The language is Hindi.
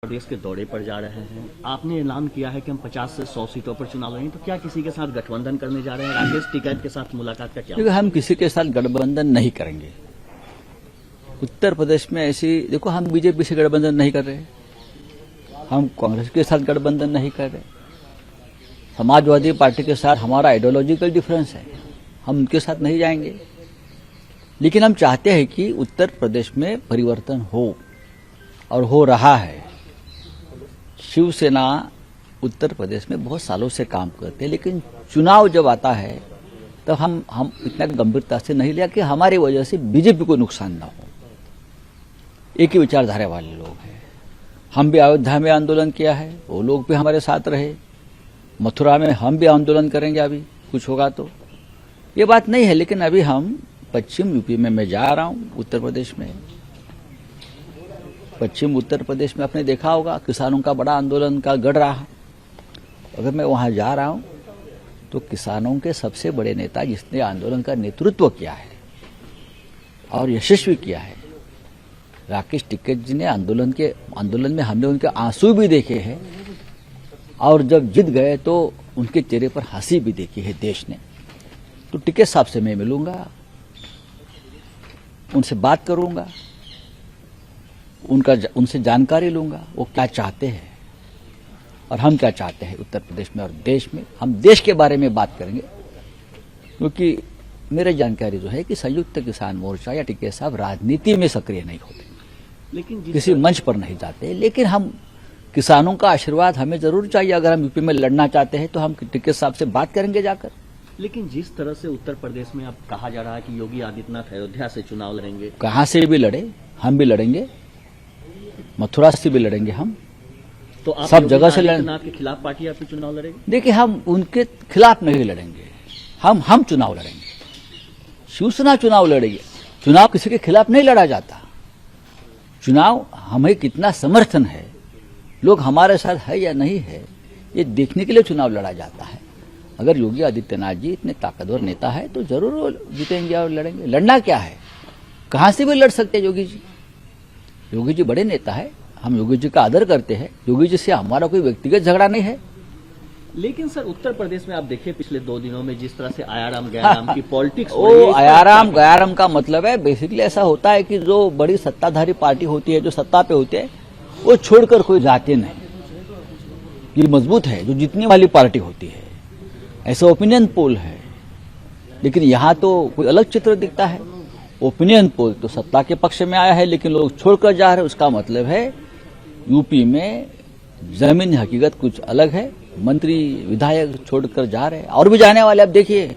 प्रदेश के दौरे पर जा रहे हैं। आपने ऐलान किया है कि हम 50 से 100 सीटों पर चुनाव लड़ेंगे, तो क्या किसी के साथ गठबंधन करने जा रहे हैं? राकेश टिकैत के साथ मुलाकात का क्या? देखो, हम किसी के साथ गठबंधन नहीं करेंगे। उत्तर प्रदेश में ऐसी देखो, हम बीजेपी से गठबंधन नहीं कर रहे, हम कांग्रेस के साथ गठबंधन नहीं कर रहे, समाजवादी पार्टी के साथ हमारा आइडियोलॉजिकल डिफरेंस है, हम उनके साथ नहीं जाएंगे। लेकिन हम चाहते हैं कि उत्तर प्रदेश में परिवर्तन हो और हो रहा है। शिवसेना उत्तर प्रदेश में बहुत सालों से काम करते हैं, लेकिन चुनाव जब आता है तब हम इतना गंभीरता से नहीं लिया कि हमारी वजह से बीजेपी को नुकसान ना हो। एक ही विचारधारा वाले लोग हैं। हम भी अयोध्या में आंदोलन किया है, वो लोग भी हमारे साथ रहे। मथुरा में हम भी आंदोलन करेंगे, अभी कुछ होगा तो। ये बात नहीं है, लेकिन अभी हम पश्चिम यूपी में मैं जा रहा हूं, उत्तर प्रदेश में। पश्चिम उत्तर प्रदेश में आपने देखा होगा किसानों का बड़ा आंदोलन का गढ़ रहा। अगर मैं वहां जा रहा हूं तो किसानों के सबसे बड़े नेता जिसने आंदोलन का नेतृत्व किया है और यशस्वी किया है, राकेश टिकैत जी ने आंदोलन में हमने उनके आंसू भी देखे हैं और जब जीत गए तो उनके चेहरे पर हंसी भी देखी है देश ने। तो टिकैत साहब से मैं मिलूंगा, उनसे बात करूंगा, उनसे जानकारी लूंगा वो क्या चाहते हैं और हम क्या चाहते हैं उत्तर प्रदेश में और देश में। हम देश के बारे में बात करेंगे, क्योंकि मेरी जानकारी जो है कि संयुक्त किसान मोर्चा या टिकैत साहब राजनीति में सक्रिय नहीं होते, लेकिन किसी मंच पर नहीं जाते। लेकिन हम किसानों का आशीर्वाद हमें जरूर चाहिए। अगर हम यूपी में लड़ना चाहते हैं तो हम टिकैत साहब से बात करेंगे जाकर। लेकिन जिस तरह से उत्तर प्रदेश में अब कहा जा रहा है कि योगी आदित्यनाथ अयोध्या से चुनाव लड़ेंगे, कहां से भी लड़े, हम भी लड़ेंगे, मथुरा से भी लड़ेंगे हम, तो आप सब जगह से आदित्यनाथ के खिलाफ पार्टी आपकी चुनाव लड़ेगी? देखिए, हम उनके खिलाफ नहीं लड़ेंगे, हम चुनाव लड़ेंगे। शिवसेना चुनाव लड़ेगी। चुनाव किसी के खिलाफ नहीं लड़ा जाता। चुनाव हमें कितना समर्थन है, लोग हमारे साथ है या नहीं है, ये देखने के लिए चुनाव लड़ा जाता है। अगर योगी आदित्यनाथ जी इतने ताकतवर नेता है तो जरूर वो जीतेंगे और लड़ेंगे। लड़ना क्या है, कहां से भी लड़ सकते हैं योगी जी। योगी जी बड़े नेता है, हम योगी जी का आदर करते हैं। योगी जी से हमारा कोई व्यक्तिगत झगड़ा नहीं है। लेकिन सर, उत्तर प्रदेश में आप देखिए पिछले 2 दिनों में जिस तरह से आयाराम गयाराम की पॉलिटिक्स, वो आयाराम गयाराम का मतलब है, बेसिकली ऐसा होता है कि जो बड़ी सत्ताधारी पार्टी होती है, जो सत्ता पे होते हैं, वो छोड़कर कोई जाते नहीं। ये मजबूत है जो जीतने वाली पार्टी होती है, ऐसा ओपिनियन पोल है। लेकिन यहां तो कोई अलग चित्र दिखता है। ओपिनियन पोल तो सत्ता के पक्ष में आया है, लेकिन लोग छोड़कर जा रहे हैं। उसका मतलब है यूपी में जमीनी हकीकत कुछ अलग है। मंत्री विधायक छोड़कर जा रहे हैं और भी जाने वाले। अब देखिए